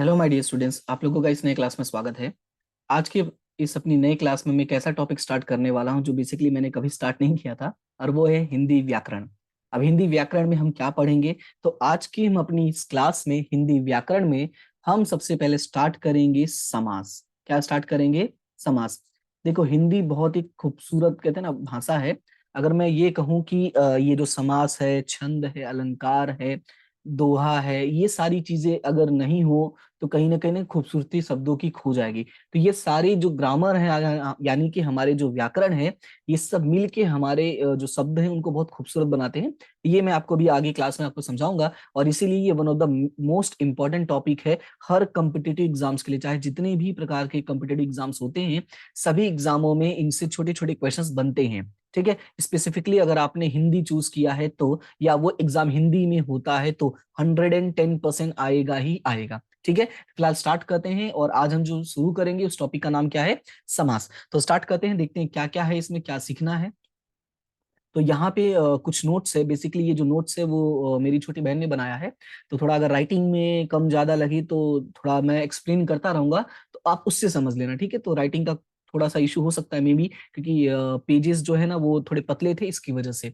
Hello my dear students, आप लोगों का इस नए क्लास में स्वागत है। आज के इस अपनी नए क्लास में मैं कैसा टॉपिक स्टार्ट करने वाला हूं जो बेसिकली मैंने कभी स्टार्ट नहीं किया था, और वो है हिंदी व्याकरण। अब हिंदी व्याकरण में हम क्या पढ़ेंगे? तो आज की हम अपनी इस क्लास में हिंदी व्याकरण में हम सबसे पहले स्टार्ट करेंगे समास। क्या स्टार्ट करेंगे? समास। देखो, हिंदी बहुत ही खूबसूरत कहते हैं ना भाषा है। अगर मैं ये कहूँ कि ये जो समास है, छंद है, अलंकार है, दोहा है, ये सारी चीजें अगर नहीं हो तो कहीं ना कहीं खूबसूरती शब्दों की खो जाएगी। तो ये सारी जो ग्रामर है यानी कि हमारे जो व्याकरण है, ये सब मिलके हमारे जो शब्द हैं उनको बहुत खूबसूरत बनाते हैं। ये मैं आपको भी आगे क्लास में आपको समझाऊंगा, और इसीलिए ये one of the most important topic है हर कम्पिटिटिव एग्जाम्स के लिए। चाहे जितने भी प्रकार के कम्पिटिटिव एग्जाम्स होते हैं, सभी एग्जामों में इनसे छोटे छोटे क्वेश्चंस बनते हैं। ठीक है, स्पेसिफिकली अगर आपने हिंदी चूज किया है तो, या वो एग्जाम हिंदी में होता है तो 110% आएगा ही आएगा। ठीक है, फिलहाल स्टार्ट करते हैं। और आज हम जो शुरू करेंगे उस टॉपिक का नाम क्या है? समास। तो स्टार्ट करते हैं, देखते हैं क्या क्या है इसमें, क्या सीखना है। तो यहाँ पे कुछ नोट्स है। बेसिकली ये जो नोट्स है वो मेरी छोटी बहन ने बनाया है। तो थोड़ा अगर राइटिंग में कम ज्यादा लगी तो थोड़ा मैं एक्सप्लेन करता रहूंगा, तो आप उससे समझ लेना। ठीक है, तो राइटिंग का थोड़ा सा इशू हो सकता है मे बी, क्योंकि पेजेस जो है ना वो थोड़े पतले थे, इसकी वजह से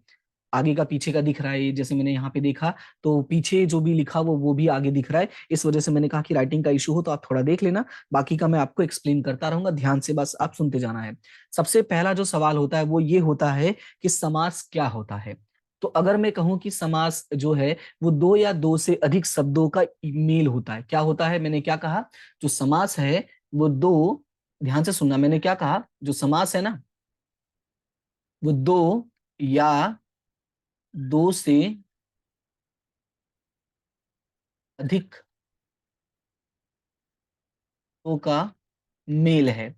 आगे का पीछे का दिख रहा है। जैसे मैंने यहाँ पे देखा तो पीछे जो भी लिखा वो भी आगे दिख रहा है। इस वजह से मैंने कहा कि राइटिंग का इशू हो तो आप थोड़ा देख लेना, बाकी का मैं आपको एक्सप्लेन करता रहूंगा, ध्यान से बस आप सुनते जाना है। सबसे पहला जो सवाल होता है वो ये होता है कि समास क्या होता है। तो अगर मैं कहूं कि समास जो है वो दो या दो से अधिक शब्दों का मेल होता है। क्या होता है? मैंने क्या कहा? जो समास है वो दो, ध्यान से सुनना, मैंने क्या कहा? जो समास है ना वो दो या दो से अधिक का मेल है।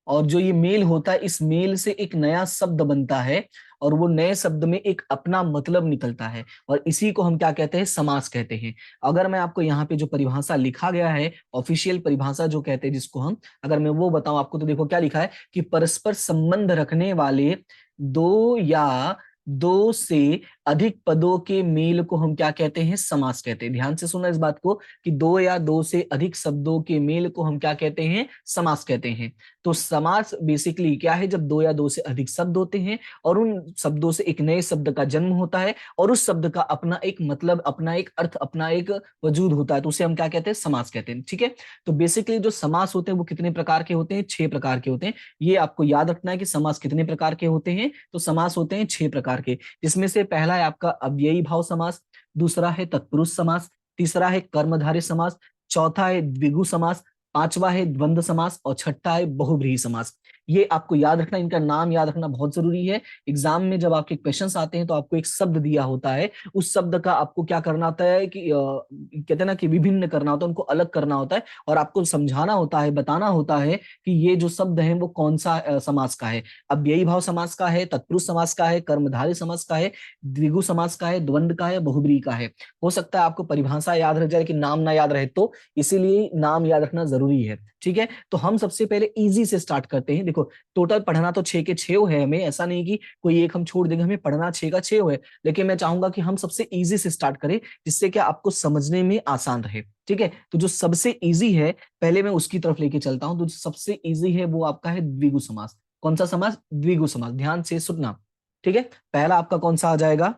और जो ये मेल होता है, इस मेल से एक नया शब्द बनता है, और वो नए शब्द में एक अपना मतलब निकलता है, और इसी को हम क्या कहते हैं? समास कहते हैं। अगर मैं आपको यहाँ पे जो परिभाषा लिखा गया है, ऑफिशियल परिभाषा जो कहते हैं जिसको हम, अगर मैं वो बताऊं आपको, तो देखो क्या लिखा है कि परस्पर संबंध रखने वाले दो या दो से अधिक पदों के मेल को हम क्या कहते हैं? समास कहते हैं। ध्यान से सुना इस बात को कि दो या दो से अधिक शब्दों के मेल को हम क्या कहते हैं? समास कहते हैं। तो समास बेसिकली क्या है? जब दो या दो से अधिक शब्द होते हैं और उन शब्दों से एक नए शब्द का जन्म होता है, और उस शब्द का अपना एक मतलब, अपना एक अर्थ, अपना एक वजूद होता है, तो उसे हम क्या कहते हैं? समास कहते हैं। ठीक है, तो बेसिकली जो समास होते हैं वो कितने प्रकार के होते हैं? 6 प्रकार के होते हैं। ये आपको याद रखना है कि समास कितने प्रकार के होते हैं। तो समास होते हैं 6 प्रकार के, जिसमें से पहला है आपका अव्ययी भाव समास, दूसरा है तत्पुरुष समास, तीसरा है कर्मधारय समास, चौथा है द्विगु समास, पांचवा है द्वंद्व समास, और छठा है बहुव्रीहि समास। ये आपको याद रखना, इनका नाम याद रखना बहुत जरूरी है। एग्जाम में जब आपके क्वेश्चंस आते हैं तो आपको एक शब्द दिया होता है, उस शब्द का आपको क्या करना होता है कि कहते हैं ना कि विभिन्न करना होता है, उनको अलग करना होता है, और आपको समझाना होता है, बताना होता है कि ये जो शब्द है वो कौन सा समास का है। अब यही भाव समास का है, तत्पुरुष समास का है, कर्मधारय समास का है, द्विगु समास का है, द्वंद्व का है, बहुब्रीहि का है। हो सकता है आपको परिभाषा याद रह जाए लेकिन नाम ना याद रहे, तो इसीलिए नाम याद रखना जरूरी है। ठीक है, तो हम सबसे पहले इजी से स्टार्ट करते हैं। देखो, टोटल पढ़ना तो 6 के 6 है हमें, ऐसा नहीं कि कोई एक हम छोड़ देंगे, हमें पढ़ना 6 का 6 है, लेकिन मैं चाहूंगा कि हम सबसे इजी से स्टार्ट करें, जिससे क्या आपको समझने में आसान रहे। ठीक है, तो जो सबसे इजी है पहले मैं उसकी तरफ लेके चलता हूं। तो जो सबसे इजी है वो आपका है द्विगु समास। कौन सा समास? द्विगु समास। ध्यान से सुनना। ठीक है, पहला आपका कौन सा आ जाएगा?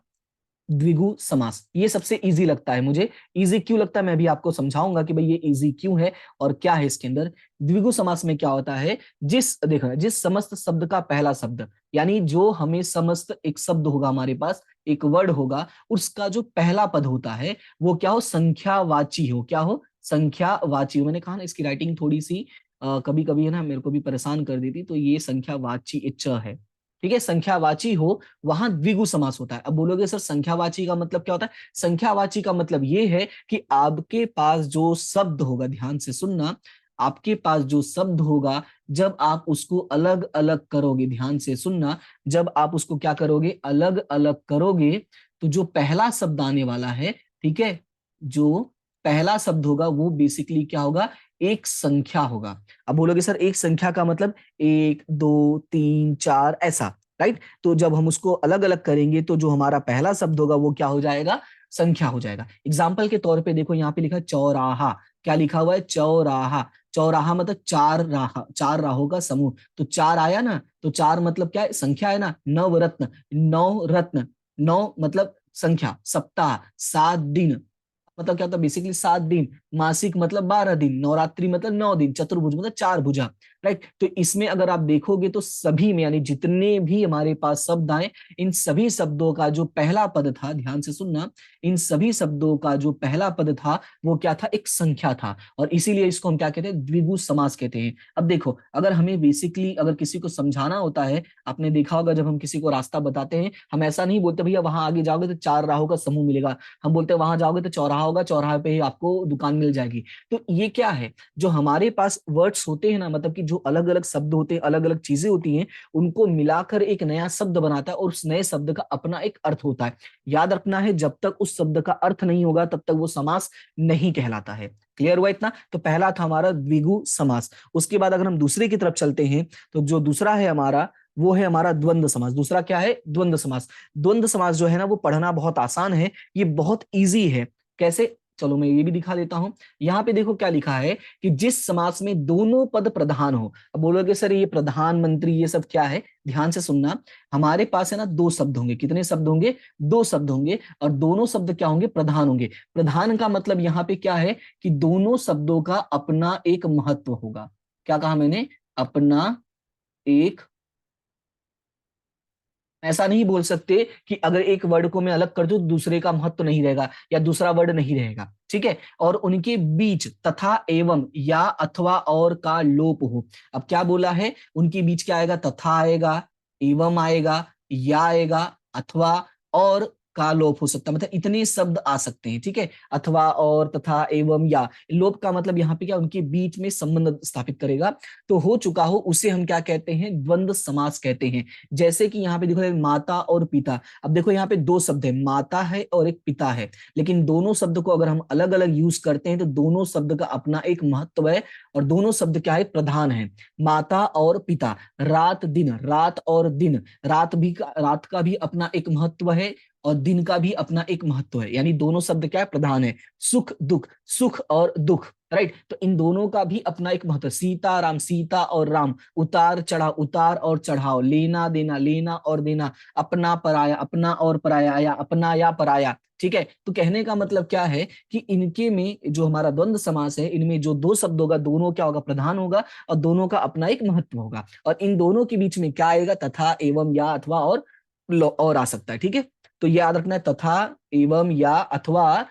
द्विगु समास। ये सबसे इजी लगता है मुझे। इजी क्यों लगता है मैं भी आपको समझाऊंगा कि भाई ये इजी क्यों है और क्या है इसके अंदर। द्विगु समास में क्या होता है? जिस समस्त शब्द का पहला शब्द, यानी जो हमें समस्त एक शब्द होगा हमारे पास, एक वर्ड होगा, उसका जो पहला पद होता है वो क्या हो? संख्यावाची हो। क्या हो? संख्यावाची हो। मैंने कहा ना इसकी राइटिंग थोड़ी सी कभी कभी है ना मेरे को भी परेशान कर देती, तो ये संख्यावाची इच्च है। ठीक है, संख्यावाची हो, वहां द्विगु समास होता है। अब बोलोगे सर संख्यावाची का मतलब क्या होता है? संख्यावाची का मतलब ये है कि आपके पास जो शब्द होगा, ध्यान से सुनना, आपके पास जो शब्द होगा, जब आप उसको अलग अलग करोगे, ध्यान से सुनना, जब आप उसको क्या करोगे? अलग अलग करोगे, तो जो पहला शब्द आने वाला है, ठीक है, जो पहला शब्द होगा वो बेसिकली क्या होगा? एक संख्या होगा। अब बोलोगे सर एक संख्या का मतलब 1 2 3 4 ऐसा, राइट? तो जब हम उसको अलग अलग करेंगे तो जो हमारा पहला शब्द होगा वो क्या हो जाएगा? संख्या हो जाएगा। एग्जाम्पल के तौर पे देखो, यहाँ पे लिखा चौराहा। क्या लिखा हुआ है? चौराहा। चौराहा मतलब चार राह, चार राहों का समूह। तो चार आया ना, तो चार मतलब क्या है? संख्या है ना। नवरत्न, नौ रत्न, नौ मतलब संख्या। सप्ताह, 7 दिन मतलब क्या होता है? बेसिकली 7 दिन। मासिक मतलब 12 दिन। नवरात्रि मतलब 9 दिन। चतुर्भुज मतलब चार भुजा। राइट। तो इसमें अगर आप देखोगे तो सभी में, यानी जितने भी हमारे पास शब्द आए, इन सभी शब्दों का जो पहला पद था, ध्यान से सुनना, इन सभी शब्दों का जो पहला पद था वो क्या था? एक संख्या था। और इसीलिए इसको हम क्या कहते हैं? द्विगु समास कहते हैं। अब देखो, अगर हमें बेसिकली अगर किसी को समझाना होता है, आपने देखा होगा जब हम किसी को रास्ता बताते हैं, हम ऐसा नहीं बोलते भैया वहां आगे जाओगे तो चार राहों का समूह मिलेगा। हम बोलते हैं वहां जाओगे तो चौराहा होगा, चौराहे पे ही आपको दुकान मिल जाएगी। तो ये क्या है? जो हमारे पास वर्ड्स होते हैं ना, मतलब कि जो अलग अलग शब्द होते हैं, अलग अलग चीजें होती हैं, उनको मिलाकर एक नया शब्द बनाता है और उस नए शब्द का अपना एक अर्थ होता है। याद रखना है, जब तक उस शब्द का अर्थ नहीं होगा तब तक वो समास नहीं कहलाता है। क्लियर हुआ इतना? तो पहला था हमारा द्विगु समास। उसके बाद अगर हम दूसरे की तरफ चलते हैं, तो जो दूसरा है हमारा, वो है हमारा द्वंद्व समास। दूसरा क्या है? द्वंद्व समास। द्वंद्व समास जो है ना, वो पढ़ना बहुत आसान है, ये बहुत इजी है। कैसे? चलो मैं ये भी दिखा देता हूं। यहाँ पे देखो क्या लिखा है कि जिस समास में दोनों पद प्रधान हो। अब बोलोगे सर ये प्रधानमंत्री ये सब क्या है? ध्यान से सुनना। हमारे पास है ना दो शब्द होंगे। कितने शब्द होंगे? दो शब्द होंगे, और दोनों शब्द क्या होंगे? प्रधान होंगे। प्रधान का मतलब यहाँ पे क्या है कि दोनों शब्दों का अपना एक महत्व होगा। क्या कहा मैंने? अपना एक। ऐसा नहीं बोल सकते कि अगर एक वर्ड को मैं अलग कर दूं तो दूसरे का महत्व नहीं रहेगा या दूसरा वर्ड नहीं रहेगा। ठीक है। और उनके बीच तथा एवं या अथवा और का लोप हो। अब क्या बोला है? उनके बीच क्या आएगा? तथा आएगा, एवं आएगा, या आएगा, अथवा और का लोप हो सकता है। मतलब इतने शब्द आ सकते हैं। ठीक है। अथवा और तथा एवं या। लोप का मतलब यहाँ पे क्या? उनके बीच में संबंध स्थापित करेगा। तो हो चुका हो उसे हम क्या कहते हैं? द्वंद्व समास कहते हैं। जैसे कि यहाँ पे देखो माता और पिता। अब देखो यहाँ पे दो शब्द है, माता है और एक पिता है, लेकिन दोनों शब्द को अगर हम अलग अलग यूज करते हैं तो दोनों शब्द का अपना एक महत्व है, और दोनों शब्द क्या है? प्रधान है। माता और पिता। रात दिन, रात और दिन। रात का भी अपना एक महत्व है और दिन का भी अपना एक महत्व है, यानी दोनों शब्द क्या है? प्रधान है। सुख दुख, सुख और दुख। राइट। तो इन दोनों का भी अपना एक महत्व। सीता राम, सीता और राम। उतार चढ़ाव, उतार और चढ़ाव। लेना देना, लेना और देना। अपना पराया, अपना और पराया, या अपना या पराया। ठीक है। तो कहने का मतलब क्या है कि इनके में जो हमारा द्वंद्व समास है, इनमें जो दो शब्द होगा, दोनों क्या होगा? प्रधान होगा, और दोनों का अपना एक महत्व होगा। और इन दोनों के बीच में क्या आएगा? तथा एवं या अथवा और आ सकता है। ठीक है। तो याद रखना है, तथा एवं या अथवा,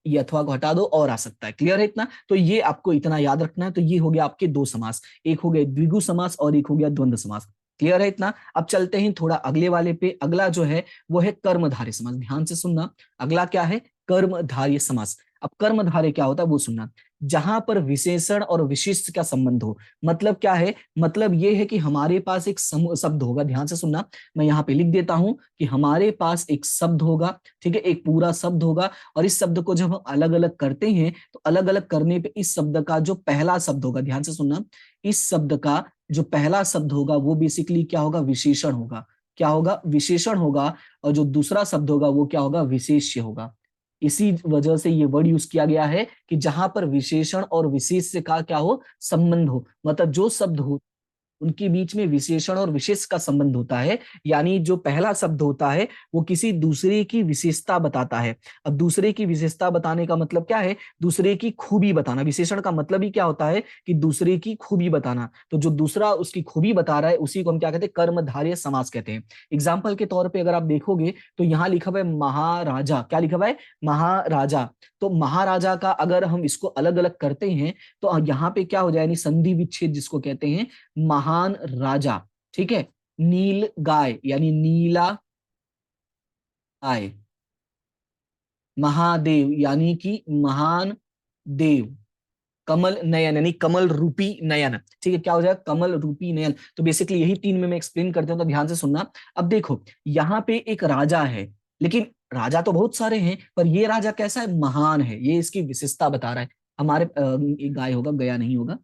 ये अथवा को हटा दो और आ सकता है। क्लियर है इतना? तो ये आपको इतना याद रखना है। तो ये हो गया आपके दो समास, एक हो गया द्विगु समास और एक हो गया द्वंद्व समास। क्लियर है इतना? अब चलते हैं थोड़ा अगले वाले पे। अगला जो है वो है कर्मधारय समास। ध्यान से सुनना, अगला क्या है? कर्मधारय समास। अब कर्मधारय क्या होता है वो सुनना। जहां पर विशेषण और विशिष्ट का संबंध हो। मतलब क्या है? मतलब ये है कि हमारे पास एक शब्द होगा। ध्यान से सुनना, मैं यहाँ पे लिख देता हूं कि हमारे पास एक शब्द होगा। ठीक है। एक पूरा शब्द होगा, और इस शब्द को जब हम अलग अलग करते हैं तो अलग अलग करने पे इस शब्द का जो पहला शब्द होगा, ध्यान से सुनना, इस शब्द का जो पहला शब्द होगा वो बेसिकली क्या होगा? विशेषण होगा। क्या होगा? विशेषण होगा। और जो दूसरा शब्द होगा वो क्या होगा? विशेष्य होगा। इसी वजह से ये वर्ड यूज किया गया है कि जहां पर विशेषण और विशेष्य का क्या हो? संबंध हो। मतलब जो शब्द हो उनके बीच में विशेषण और विशेष का संबंध होता है। यानी जो पहला शब्द होता है वो किसी दूसरे की विशेषता बताता है। अब दूसरे की विशेषता बताने का मतलब क्या है? दूसरे की खूबी बताना। विशेषण का मतलब ही क्या होता है? कि दूसरे की खूबी बताना। तो जो दूसरा उसकी खूबी बता रहा है उसी को हम क्या कहते हैं? कर्मधारय समास कहते हैं। एग्जाम्पल के तौर पर अगर आप देखोगे तो यहाँ लिखा हुआ है महाराजा। क्या लिखा हुआ है? महाराजा। तो महाराजा का अगर हम इसको अलग अलग करते हैं तो यहाँ पे क्या हो जाए? यानी संधि विच्छेद जिसको कहते हैं, महान राजा। ठीक है। नील गाय, यानी नीला गाय। महादेव, यानी कि महान देव। कमल नयन, यानी कमल रूपी नयन। ठीक है। क्या हो जाएगा? कमल रूपी नयन। तो बेसिकली यही तीन में मैं एक्सप्लेन करता हूं, तो ध्यान से सुनना। अब देखो यहाँ पे एक राजा है, लेकिन राजा तो बहुत सारे हैं, पर ये राजा कैसा है? महान है। ये इसकी विशेषता बता रहा है। हमारे एक गाय होगा, गया नहीं होगा।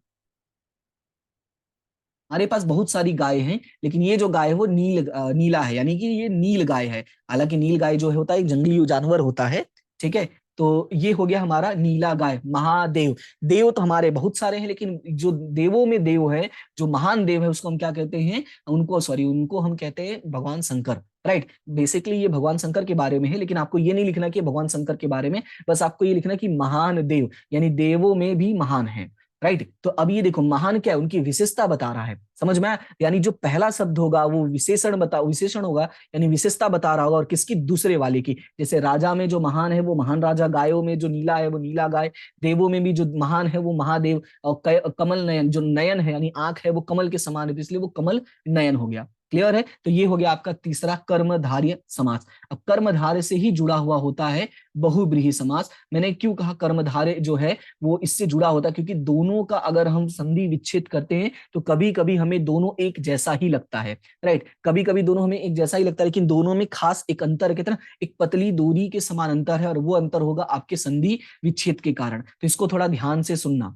हमारे पास बहुत सारी गाय हैं, लेकिन ये जो गाय है वो नीला है, यानी कि ये नील गाय है। हालांकि नील गाय जो है होता है एक जंगली जानवर होता है। ठीक है। तो ये हो गया हमारा नीला गाय, महादेव। देव तो हमारे बहुत सारे हैं, लेकिन जो देवों में देव है, जो महान देव है, उसको हम क्या कहते हैं, उनको हम कहते हैं भगवान शंकर। राइट, बेसिकली ये भगवान शंकर के बारे में है, लेकिन आपको ये नहीं लिखना कि भगवान शंकर के बारे में, बस आपको ये लिखना कि महान देव, यानी देवों में भी महान है। राइट, तो अब ये देखो महान क्या है, उनकी विशेषता बता रहा है, समझ में आया? यानी जो पहला शब्द होगा वो विशेषण होगा, यानी विशेषता बता रहा होगा, और किसकी, दूसरे वाले की। जैसे राजा में जो महान है वो महान राजा, गायों में जो नीला है वो नीला गाय, देवों में भी जो महान है वो महादेव, और कमल नयन, जो नयन है यानी आंख है वो कमल के समान है, तो इसलिए वो कमल नयन हो गया। क्लियर है? तो ये हो गया आपका तीसरा कर्मधारय समास। अब कर्मधारय से ही जुड़ा हुआ होता है बहुब्रीहि समास। मैंने क्यों कहा कर्मधारय जो है वो इससे जुड़ा होता है, क्योंकि दोनों का अगर हम संधि विच्छेद करते हैं तो कभी कभी हमें दोनों एक जैसा ही लगता है। राइट, कभी कभी दोनों हमें एक जैसा ही लगता है, लेकिन दोनों में खास एक अंतर कहते हैं ना, एक पतली दूरी के समान अंतर है, और वो अंतर होगा आपके संधि विच्छेद के कारण। तो इसको थोड़ा ध्यान से सुनना।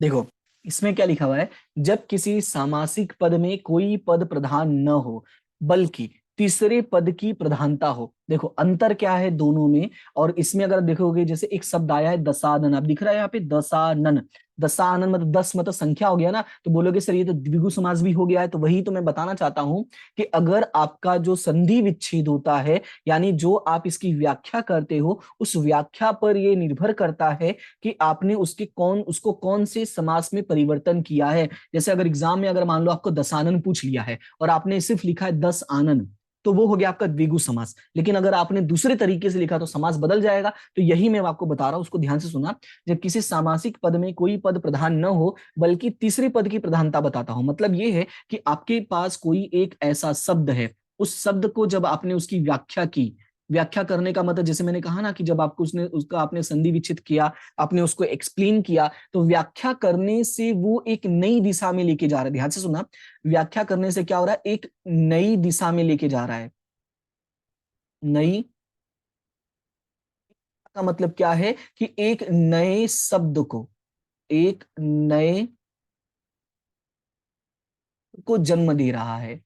देखो इसमें क्या लिखा हुआ है, जब किसी सामासिक पद में कोई पद प्रधान न हो बल्कि तीसरे पद की प्रधानता हो। देखो अंतर क्या है दोनों में, और इसमें अगर देखोगे जैसे एक शब्द आया है दशानन, अब दिख रहा है यहाँ पे दशानन। दशानन मतलब 10 मतलब संख्या हो गया ना, तो बोलोगे सर ये तो द्विगु समास भी हो गया है। तो वही तो मैं बताना चाहता हूं कि अगर आपका जो संधि विच्छेद होता है, यानी जो आप इसकी व्याख्या करते हो, उस व्याख्या पर ये निर्भर करता है कि आपने उसको कौन से समास में परिवर्तन किया है। जैसे अगर एग्जाम में अगर मान लो आपको दशानन पूछ लिया है और आपने सिर्फ लिखा है 10 आनन, तो वो हो गया आपका द्विगु समास। लेकिन अगर आपने दूसरे तरीके से लिखा तो समास बदल जाएगा। तो यही मैं आपको बता रहा हूं, उसको ध्यान से सुना। जब किसी सामासिक पद में कोई पद प्रधान न हो बल्कि तीसरे पद की प्रधानता बताता हूं, मतलब ये है कि आपके पास कोई एक ऐसा शब्द है, उस शब्द को जब आपने उसकी व्याख्या की, व्याख्या करने का मतलब जैसे मैंने कहा ना कि जब आपको उसका आपने संधि विच्छेद किया, आपने उसको एक्सप्लेन किया, तो व्याख्या करने से वो एक नई दिशा में लेके जा रहा है। ध्यान से सुना, व्याख्या करने से क्या हो रहा है, एक नई दिशा में लेके जा रहा है। नई का मतलब क्या है कि एक नए शब्द को, एक नए को जन्म दे रहा है।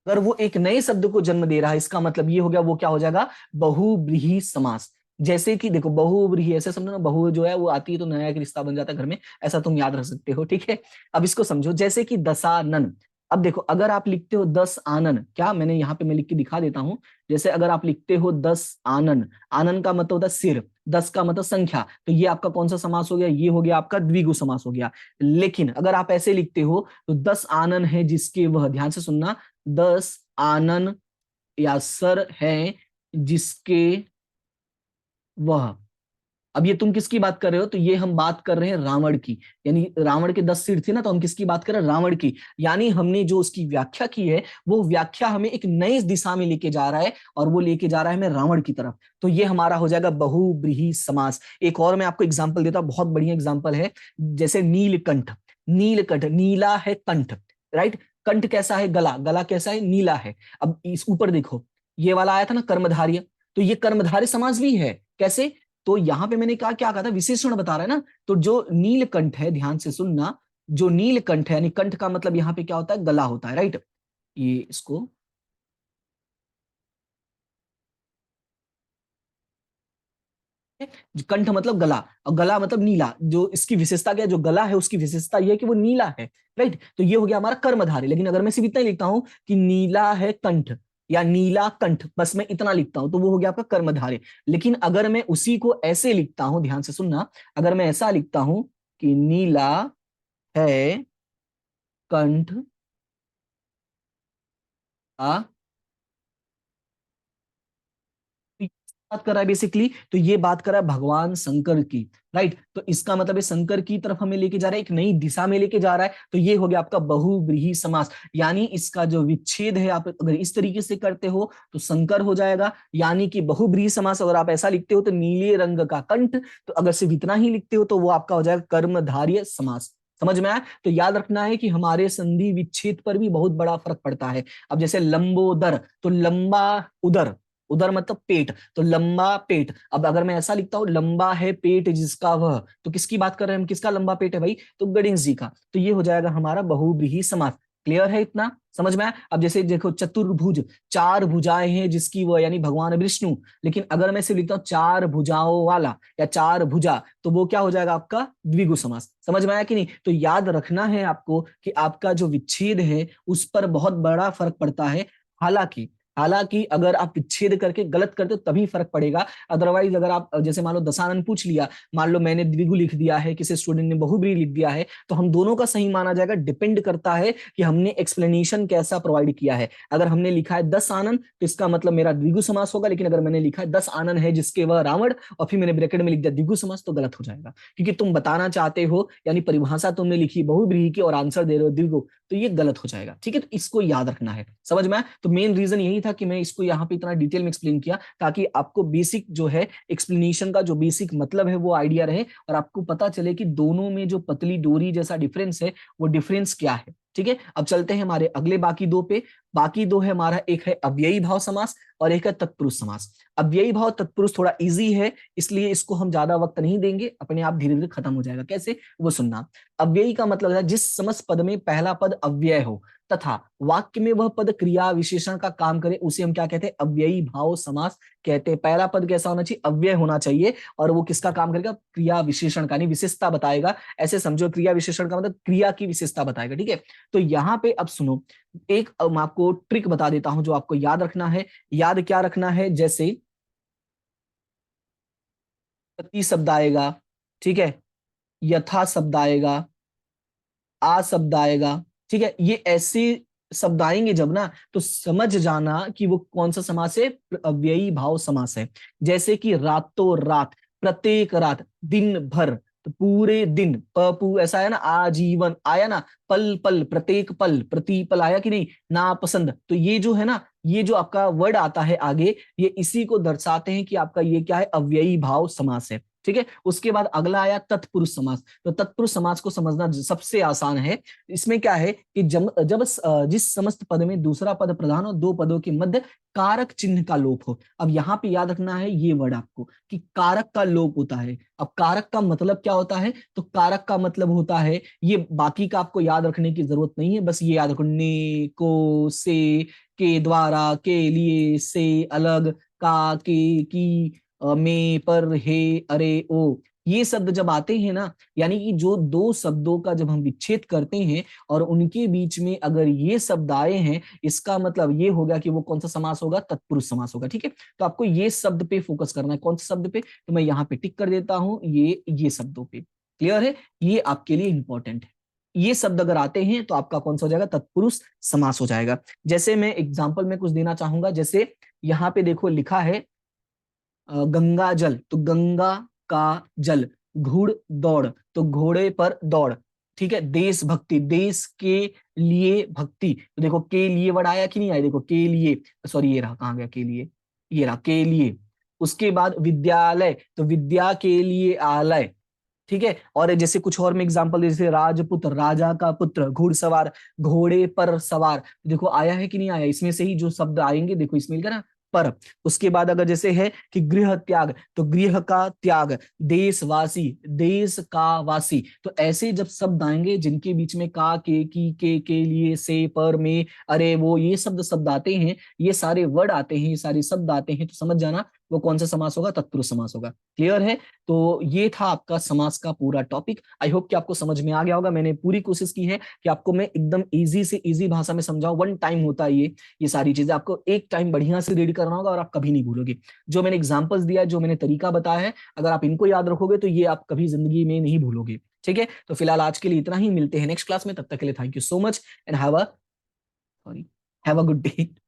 अगर वो एक नए शब्द को जन्म दे रहा है, इसका मतलब ये हो गया, वो क्या हो जाएगा, बहुव्रीहि समास। जैसे कि देखो बहुव्रीहि ऐसे समझो ना, बहु जो है वो आती है तो नया एक रिश्ता बन जाता है घर में, ऐसा तुम याद रख सकते हो। ठीक है, अब इसको समझो, जैसे कि दशानन। अब देखो अगर आप लिखते हो 10 आनन, क्या मैंने यहाँ पे मैं लिख के दिखा देता हूं। जैसे अगर आप लिखते हो 10 आनन, आनन का मतलब होता है सिर, 10 का मतलब संख्या, तो ये आपका कौन सा समास हो गया, ये हो गया आपका द्विगु समास हो गया। लेकिन अगर आप ऐसे लिखते हो तो 10 आनन है जिसके वह, ध्यान से सुनना, 10 आनन या सर है जिसके वह। अब ये तुम किसकी बात कर रहे हो, तो ये हम बात कर रहे हैं रावण की। यानी रावण के 10 सिर थे ना, तो हम किसकी बात कर रहे हैं, रावण की। यानी हमने जो उसकी व्याख्या की है, वो व्याख्या हमें एक नई दिशा में लेके जा रहा है, और वो लेके जा रहा है हमें रावण की तरफ। तो ये हमारा हो जाएगा बहुब्रीहि समास। एक और मैं आपको एग्जाम्पल देता हूं, बहुत बढ़िया एग्जाम्पल है। जैसे नीलकंठ। नीलकंठ, नीला है कंठ, राइट। कंठ कैसा है, गला, गला कैसा है, नीला है। अब इस ऊपर देखो, ये वाला आया था ना कर्मधारय, तो ये कर्मधारय समास भी है। कैसे, तो यहां पे मैंने कहा, क्या कहा था, विशेषण बता रहा है ना। तो जो नीलकंठ है, ध्यान से सुनना, जो नीलकंठ है, यानी कंठ का मतलब यहाँ पे क्या होता है, गला होता है, राइट। ये इसको कंठ मतलब गला, और गला मतलब नीला। जो इसकी विशेषता क्या है, जो गला है उसकी विशेषता यह है कि वो नीला है, राइट। तो ये हो गया हमारा कर्मधारय। लेकिन अगर मैं सिर्फ इतना ही लिखता हूं कि नीला है कंठ या नीला कंठ, बस मैं इतना लिखता हूं, तो वो हो गया आपका कर्मधारय। लेकिन अगर मैं उसी को ऐसे लिखता हूं, ध्यान से सुनना, अगर मैं ऐसा लिखता हूं कि नीला है कंठ का, बात कर रहा है बेसिकली, तो ये बात कर रहा है भगवान शंकर की, राइट। तो इसका मतलब है शंकर की तरफ हमें लेके जा रहा है, एक नई दिशा में लेके जा रहा है। तो ये हो गया आपका बहुव्रीहि समास। यानी इसका जो विच्छेद है, आप अगर इस तरीके से करते हो तो शंकर हो जाएगा। यानी कि बहुव्रीहि समास अगर आप ऐसा लिखते हो तो नीले रंग का कंठ, तो अगर सिर्फ इतना ही लिखते हो तो वो आपका हो जाएगा कर्मधारय समास। समझ में आया? तो याद रखना है कि हमारे संधि विच्छेद पर भी बहुत बड़ा फर्क पड़ता है। अब जैसे लंबोदर, तो लंबा उदर, उदर मतलब पेट, तो लंबा पेट। अब अगर मैं ऐसा लिखता हूं लंबा है पेट जिसका वह, तो किसकी बात कर रहे हैं हम, किसका लंबा पेट है भाई, तो गणेश जी का। तो ये हो जाएगा हमारा बहुव्रीहि समास। क्लियर है, इतना समझ में आया। अब जैसे देखो चतुर्भुज, चार भुजाएं हैं जिसकी वह, यानी भगवान विष्णु। लेकिन अगर मैं सिर्फ लिखता हूं चार भुजाओं वाला या चार भुजा, तो वो क्या हो जाएगा आपका द्विगु समास। समझ में आया कि नहीं। तो याद रखना है आपको कि आपका जो विच्छेद है उस पर बहुत बड़ा फर्क पड़ता है। हालांकि हालांकि अगर आप विच्छेद करके गलत करते हो तभी फर्क पड़ेगा। अदरवाइज अगर आप जैसे मान लो दशानन पूछ लिया, मान लो मैंने द्विगु लिख दिया है, किसी स्टूडेंट ने बहुब्रीहि लिख दिया है, तो हम दोनों का सही माना जाएगा। डिपेंड करता है कि हमने एक्सप्लेनेशन कैसा प्रोवाइड किया है। अगर हमने लिखा है 10 आनन, तो इसका मतलब मेरा द्विगु समास होगा। लेकिन अगर मैंने लिखा है 10 आनन है जिसके वह रावण, और फिर मैंने ब्रैकेट में लिख दिया द्विगु समास, तो गलत हो जाएगा। क्योंकि तुम बताना चाहते हो, यानी परिभाषा तुमने लिखी बहुब्रीहि की और आंसर दे रहे हो द्विगु, तो ये गलत हो जाएगा। ठीक है, तो इसको याद रखना है। समझ में आया। तो मेन रीजन यही था कि मैं इसको यहाँ पे इतना डिटेल में एक्सप्लेन किया, ताकि आपको बेसिक जो है एक्सप्लेनेशन का जो बेसिक मतलब है वो आइडिया रहे, और आपको पता चले कि दोनों में जो पतली डोरी जैसा डिफरेंस है वो डिफरेंस क्या है। ठीक है, अब चलते हैं हमारे अगले बाकी दो पे। बाकी दो है हमारा, एक है अव्ययी भाव समास और एक है तत्पुरुष समास। अव्ययी भाव तत्पुरुष थोड़ा इजी है, इसलिए इसको हम ज्यादा वक्त नहीं देंगे, अपने आप धीरे धीरे खत्म हो जाएगा। कैसे, वो सुनना। अव्ययी का मतलब है जिस समस्त पद में पहला पद अव्यय हो तथा वाक्य में वह पद क्रिया विशेषण का काम करे, उसे हम क्या कहते हैं, अव्ययी भाव समास कहते हैं। पहला पद कैसा होना चाहिए, अव्यय होना चाहिए, और वो किसका काम करेगा, क्रिया विशेषण का, नहीं विशेषता बताएगा। ऐसे समझो, क्रिया विशेषण का मतलब क्रिया की विशेषता बताएगा। ठीक है, तो यहाँ पे अब सुनो, एक मैं आपको ट्रिक बता देता हूं जो आपको याद रखना है। याद क्या रखना है, जैसे प्रति शब्द आएगा, ठीक है, यथा शब्द आएगा, आ शब्द आएगा, ठीक है, ये ऐसे शब्द आएंगे जब ना, तो समझ जाना कि वो कौन सा समास है, अव्ययी भाव समास है। जैसे कि रातों रात, प्रत्येक रात, दिन भर, तो पूरे दिन, पू ऐसा है ना, आजीवन आया ना, पल पल, प्रत्येक पल, प्रति पल आया कि नहीं, ना पसंद, तो ये जो है ना, ये जो आपका वर्ड आता है आगे, ये इसी को दर्शाते हैं कि आपका ये क्या है, अव्ययी भाव समास है। ठीक है, उसके बाद अगला आया तत्पुरुष समास। तो तत्पुरुष समास को समझना सबसे आसान है। इसमें क्या है कि जब जिस समस्त पद में दूसरा पद प्रधान और दो पदों के मध्य कारक चिन्ह का लोप हो। अब यहाँ पे याद रखना है ये वर्ड आपको, कि कारक का लोप होता है। अब कारक का मतलब क्या होता है, तो कारक का मतलब होता है, ये बाकी का आपको याद रखने की जरूरत नहीं है, बस ये याद रखो, ने, को, से, के द्वारा, के लिए, से, अलग, का, के, की, में, पर, हे, अरे, ओ, ये शब्द जब आते हैं ना, यानी कि जो दो शब्दों का जब हम विच्छेद करते हैं और उनके बीच में अगर ये शब्द आए हैं, इसका मतलब ये होगा कि वो कौन सा समास होगा, तत्पुरुष समास होगा। ठीक है, तो आपको ये शब्द पे फोकस करना है। कौन से शब्द पे, तो मैं यहाँ पे टिक कर देता हूं, ये शब्दों पे। क्लियर है, ये आपके लिए इंपॉर्टेंट है। ये शब्द अगर आते हैं तो आपका कौन सा हो जाएगा, तत्पुरुष समास हो जाएगा। जैसे मैं एग्जाम्पल में कुछ देना चाहूंगा, जैसे यहाँ पे देखो लिखा है गंगा जल, तो गंगा का जल, घुड़ दौड़, तो घोड़े पर दौड़, ठीक है, देशभक्ति, देश के लिए भक्ति, तो देखो के लिए वर्ड आया कि नहीं आया, देखो के लिए, सॉरी ये रहा, कहां गया के लिए, ये रहा के लिए। उसके बाद विद्यालय, तो विद्या के लिए आलय, ठीक है। और जैसे कुछ और में एग्जांपल, जैसे राजपुत्र, राजा का पुत्र, घुड़सवार, घोड़े पर सवार, देखो आया है कि नहीं आया, इसमें से ही जो शब्द आएंगे, देखो इसमें लिखा ना पर। उसके बाद अगर जैसे है कि गृह त्याग, तो गृह का त्याग, देशवासी, देश का वासी, तो ऐसे जब शब्द आएंगे जिनके बीच में का, के, की, के लिए, से, पर, में, अरे, वो, ये शब्द आते हैं, ये सारे वर्ड आते हैं, ये सारे शब्द आते हैं, तो समझ जाना वो कौन सा समास होगा, तत्पुरुष समास होगा। क्लियर है। तो ये था आपका समास का पूरा टॉपिक। आई होप कि आपको समझ में आ गया होगा। मैंने पूरी कोशिश की है कि आपको मैं एकदम इजी से इजी भाषा में समझाऊं। वन टाइम होता है ये सारी चीजें आपको एक टाइम बढ़िया से रीड करना होगा और आप कभी नहीं भूलोगे। जो मैंने एग्जांपल्स दिया, जो मैंने तरीका बताया है, अगर आप इनको याद रखोगे तो ये आप कभी जिंदगी में नहीं भूलोगे। ठीक है, तो फिलहाल आज के लिए इतना ही, मिलते हैं नेक्स्ट क्लास में, तब तक के लिए thank you so much and have a good day.